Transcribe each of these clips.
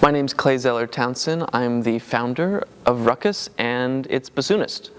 My name's Zeller Townson. I'm the founder of Ruckus and its bassoonist.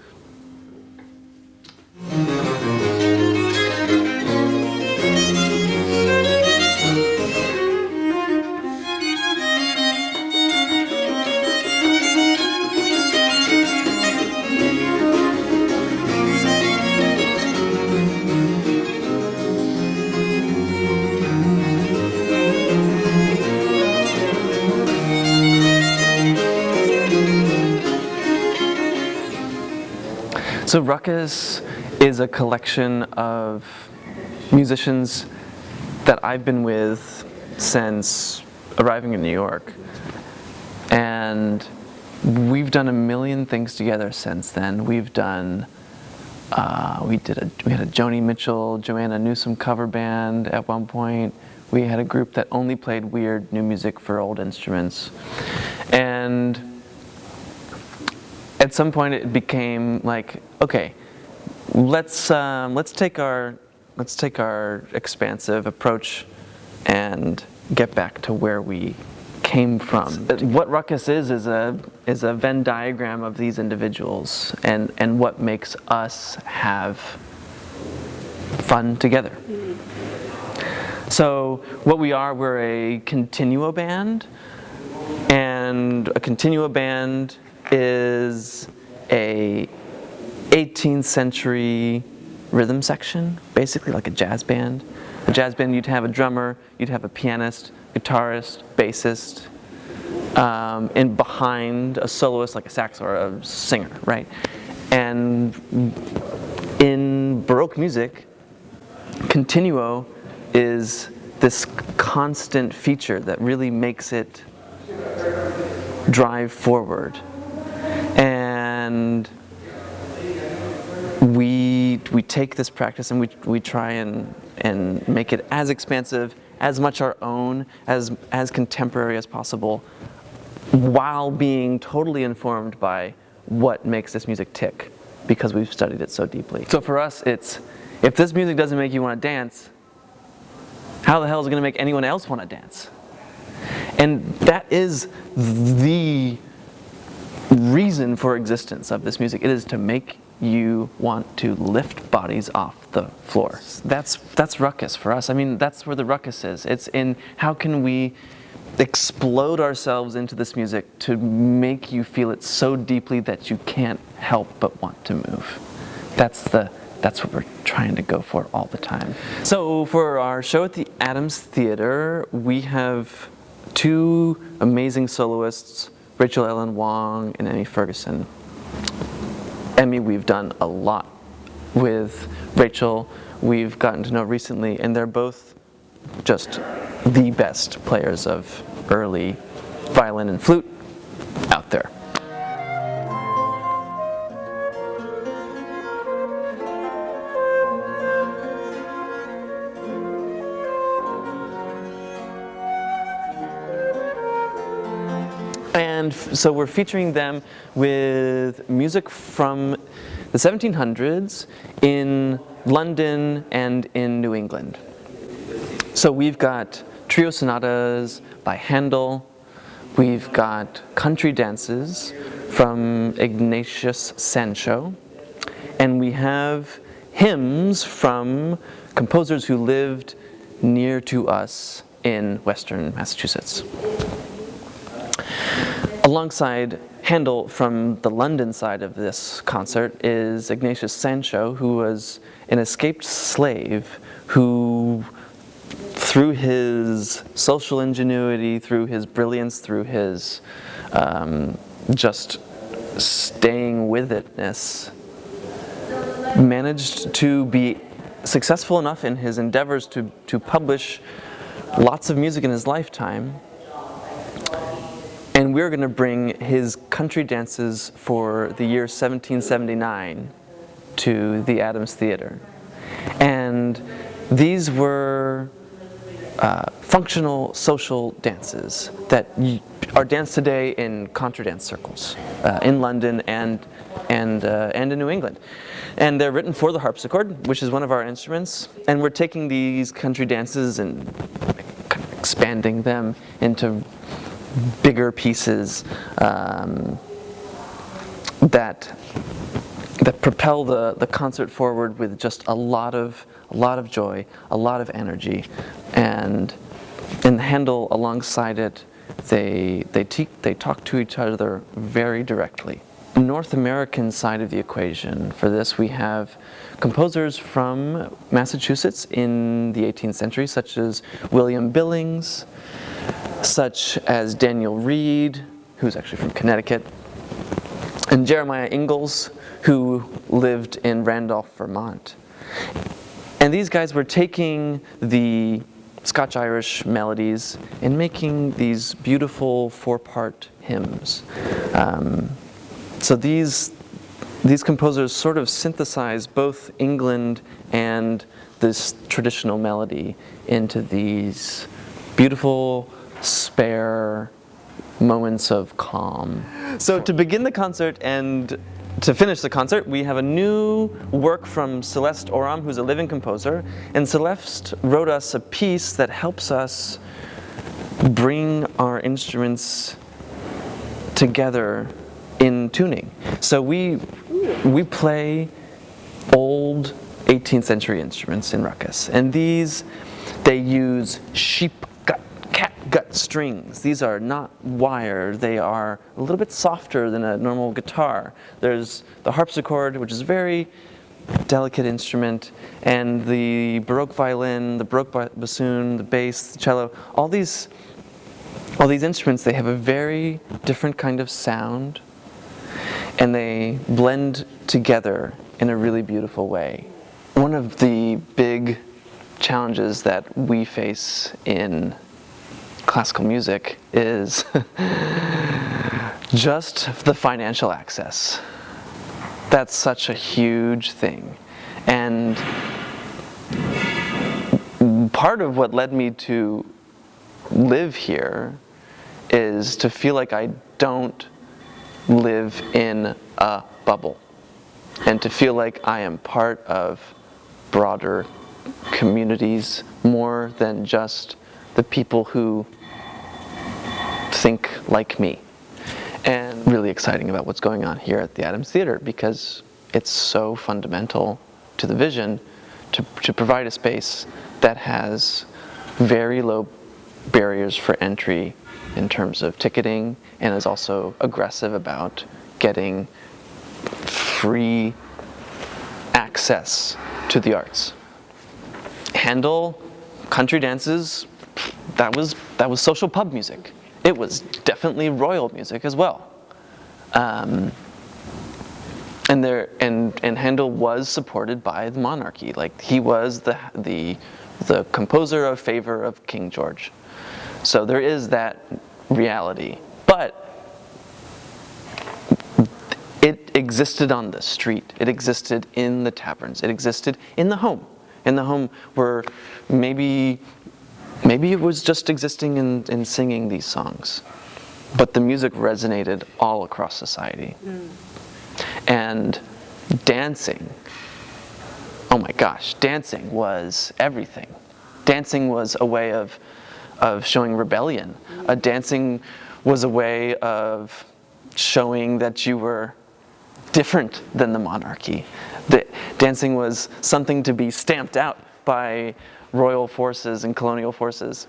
So Ruckus is a collection of musicians that I've been with since arriving in New York. And we've done a million things together since then. We've done, we had a Joni Mitchell, Joanna Newsom cover band at one point. We had a group that only played weird new music for old instruments. And at some point it became like, okay, let's take our expansive approach and get back to where we came from. What Ruckus is a Venn diagram of these individuals and what makes us have fun together. So what we're a continuo band, and a continuo band is a 18th century rhythm section, basically like a jazz band. A jazz band, you'd have a drummer, you'd have a pianist, guitarist, bassist, and behind a soloist like a sax or a singer, right? And in Baroque music, continuo is this constant feature that really makes it drive forward. And we take this practice and we try and make it as expansive, as much our own, as contemporary as possible, while being totally informed by what makes this music tick, because we've studied it so deeply. So for us, it's, if this music doesn't make you want to dance, how the hell is it going to make anyone else want to dance? And that is the reason for existence of this music. It is to make you want to lift bodies off the floor. That's Ruckus for us. I mean, that's where the Ruckus is. It's in how can we explode ourselves into this music to make you feel it so deeply that you can't help but want to move. That's what we're trying to go for all the time. So for our show at the Adams Theater, we have two amazing soloists, Rachel Ellen Wong and Emmy Ferguson. Emmy, we've done a lot with. Rachel, we've gotten to know recently, and they're both just the best players of early violin and flute out there. And so we're featuring them with music from the 1700s in London and in New England. So we've got trio sonatas by Handel, we've got country dances from Ignatius Sancho, and we have hymns from composers who lived near to us in Western Massachusetts. Alongside Handel, from the London side of this concert, is Ignatius Sancho, who was an escaped slave who, through his social ingenuity, through his brilliance, through his just staying with itness, managed to be successful enough in his endeavors to publish lots of music in his lifetime. And we're going to bring his country dances for the year 1779 to the Adams Theater. And these were functional social dances that are danced today in contra dance circles in London and in New England. And they're written for the harpsichord, which is one of our instruments. And we're taking these country dances and expanding them into bigger pieces that propel the concert forward with just a lot of joy, a lot of energy, and Handel alongside it, they talk to each other very directly. North American side of the equation, for this we have composers from Massachusetts in the 18th century, such as William Billings, such as Daniel Reed, who's actually from Connecticut, and Jeremiah Ingalls, who lived in Randolph, Vermont. And these guys were taking the Scotch-Irish melodies and making these beautiful four-part hymns. So these composers sort of synthesize both England and this traditional melody into these beautiful, spare moments of calm. So to begin the concert and to finish the concert, we have a new work from Celeste Oram, who's a living composer, and Celeste wrote us a piece that helps us bring our instruments together in tuning. So we play old 18th century instruments in Ruckus, and they use sheep gut, cat gut strings. These are not wire, they are a little bit softer than a normal guitar. There's the harpsichord, which is a very delicate instrument, and the baroque violin, the baroque bassoon, the bass, the cello, all these instruments, they have a very different kind of sound, and they blend together in a really beautiful way. One of the big challenges that we face in classical music is just the financial access. That's such a huge thing. And part of what led me to live here is to feel like I don't live in a bubble, and to feel like I am part of broader communities more than just the people who think like me. And really exciting about what's going on here at the Adams Theater, because it's so fundamental to the vision to provide a space that has very low barriers for entry in terms of ticketing, and is also aggressive about getting free access to the arts. Handel, country dances, that was social pub music. It was definitely royal music as well. And Handel was supported by the monarchy. Like, he was the composer of favor of King George. So there is that reality. But it existed on the street. It existed in the taverns. It existed in the home. In the home where maybe it was just existing in singing these songs. But the music resonated all across society. And dancing, oh my gosh, dancing was everything. Dancing was a way of showing rebellion. Dancing was a way of showing that you were different than the monarchy. Dancing was something to be stamped out by royal forces and colonial forces.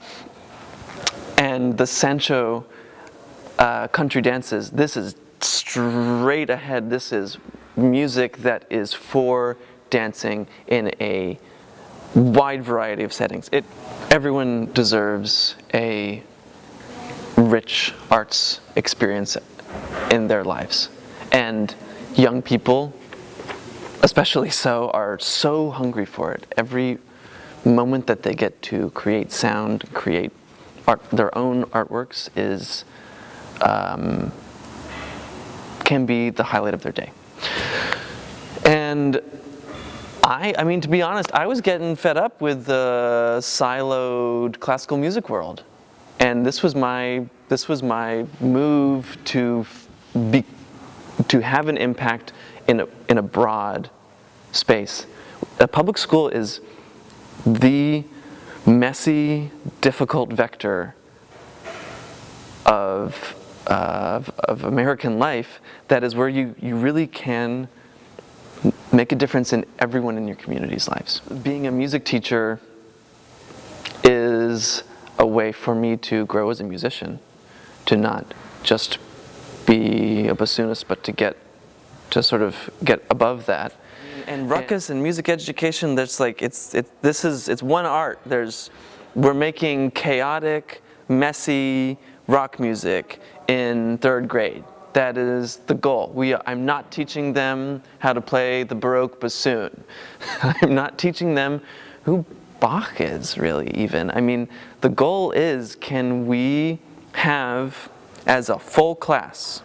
And the Sancho country dances, this is straight ahead. This is music that is for dancing in a wide variety of settings. Everyone deserves a rich arts experience in their lives. And young people, especially so, are so hungry for it. Every moment that they get to create sound, create art, their own artworks is can be the highlight of their day. And I mean, to be honest, I was getting fed up with the siloed classical music world, and this was my move to have an impact in a broad space. A public school is the messy, difficult vector of American life that is where you really can make a difference in everyone in your community's lives. Being a music teacher is a way for me to grow as a musician, to not just be a bassoonist, but to sort of get above that. And Ruckus and music education, there's like it's one art. We're making chaotic, messy rock music in 3rd grade. That is the goal. I'm not teaching them how to play the baroque bassoon. I'm not teaching them who Bach is, really, even. I mean, the goal is, can we have, as a full class,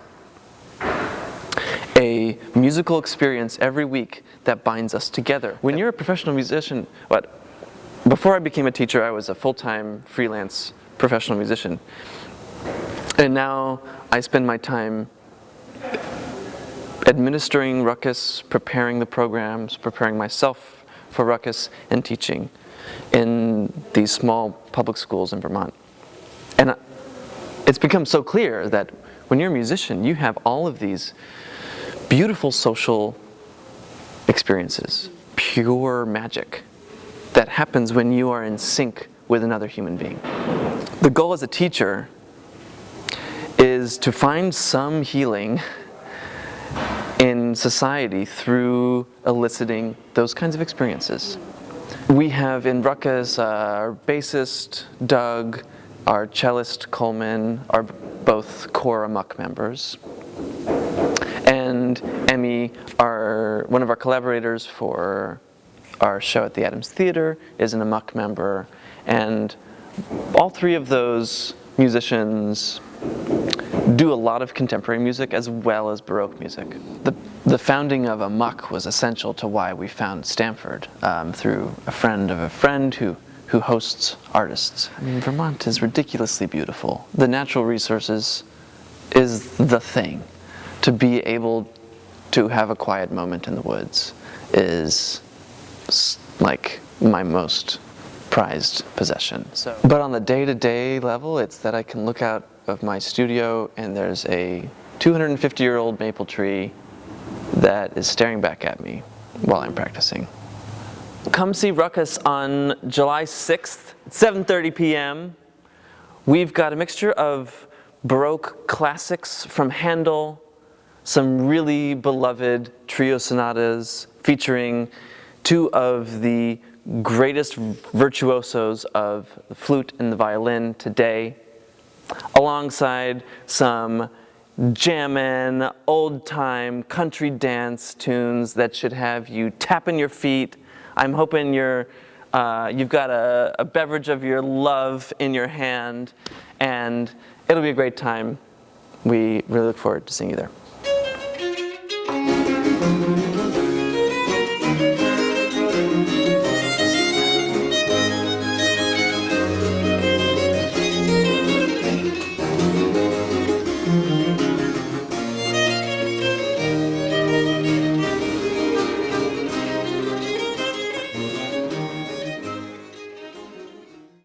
a musical experience every week that binds us together? When you're a professional musician, before I became a teacher, I was a full-time freelance professional musician. And now I spend my time administering Ruckus, preparing the programs, preparing myself for Ruckus, and teaching in these small public schools in Vermont. And it's become so clear that when you're a musician, you have all of these beautiful social experiences, pure magic that happens when you are in sync with another human being. The goal as a teacher is to find some healing in society through eliciting those kinds of experiences. We have in Ruckus our bassist, Doug, our cellist, Coleman, are both core Amok members. And Emmy, one of our collaborators for our show at the Adams Theater, is an Amok member. And all 3 of those musicians do a lot of contemporary music as well as Baroque music. The founding of Amok was essential to why we found Stanford, through a friend of a friend who hosts artists. I mean, Vermont is ridiculously beautiful. The natural resources is the thing. To be able to have a quiet moment in the woods is like my most prized possession. But on the day-to-day level, it's that I can look out of my studio and there's a 250-year-old maple tree that is staring back at me while I'm practicing. Come see Ruckus on July 6th at 7:30 p.m. We've got a mixture of Baroque classics from Handel, some really beloved trio sonatas featuring 2 of the greatest virtuosos of the flute and the violin today, alongside some jammin', old-time country dance tunes that should have you tapping your feet. I'm hoping you've got a beverage of your love in your hand, and it'll be a great time. We really look forward to seeing you there.